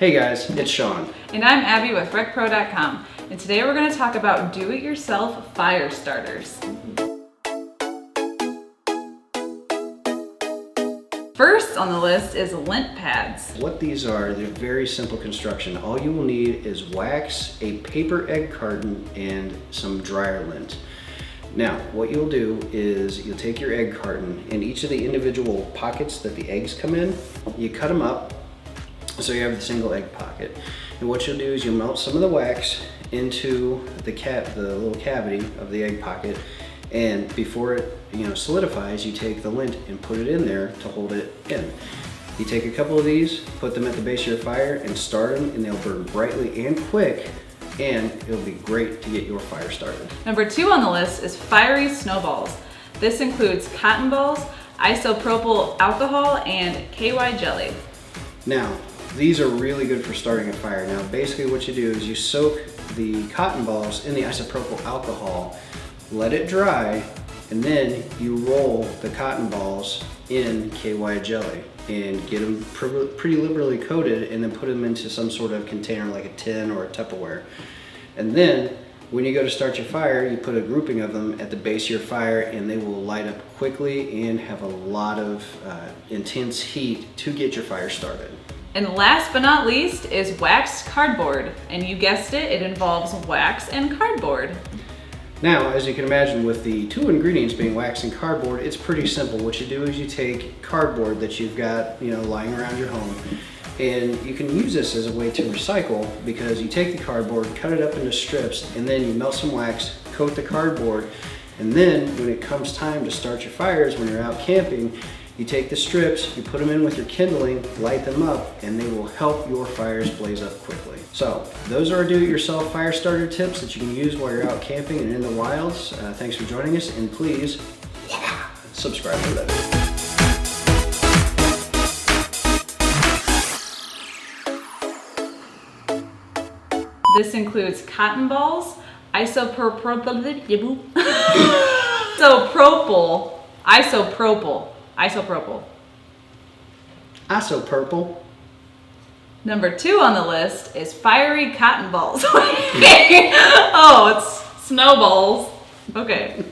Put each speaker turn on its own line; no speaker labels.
Hey guys, it's Sean.
And I'm Abby with RecPro.com. And today we're going to talk about do-it-yourself fire starters. First on the list is Lint Pads.
What these are, they're very simple construction. All you will need is wax, a paper egg carton, and some dryer lint. Now, what you'll do is you'll take your egg carton and each of the individual pockets that the eggs come in, you cut them up so you have the single egg pocket. And what you'll do is you'll melt some of the wax into the little cavity of the egg pocket, and before it solidifies, you take the lint and put it in there to hold it in. You take a couple of these, put them at the base of your fire and start them, and they'll burn brightly and quick, and it'll be great to get your fire started.
Number 2 on the list is fiery snowballs. This includes cotton balls, isopropyl alcohol, and KY jelly.
Now, these are really good for starting a fire. Now, basically what you do is you soak the cotton balls in the isopropyl alcohol, let it dry, and then you roll the cotton balls in KY jelly and get them pretty liberally coated, and then put them into some sort of container like a tin or a Tupperware. And then when you go to start your fire, you put a grouping of them at the base of your fire, and they will light up quickly and have a lot of intense heat to get your fire started.
And last but not least is waxed cardboard. And you guessed it, it involves wax and cardboard.
Now, as you can imagine, with the two ingredients being wax and cardboard, it's pretty simple. What you do is you take cardboard that you've got, lying around your home, and you can use this as a way to recycle, because you take the cardboard, cut it up into strips, and then you melt some wax, coat the cardboard, and then when it comes time to start your fires when you're out camping, you take the strips, you put them in with your kindling, light them up, and they will help your fires blaze up quickly. So those are our do-it-yourself fire starter tips that you can use while you're out camping and in the wilds. Thanks for joining us, and please subscribe for that.
This includes cotton balls, isopropyl
Isopropyl.
Number 2 on the list is fiery cotton balls. Oh, it's snowballs. Okay.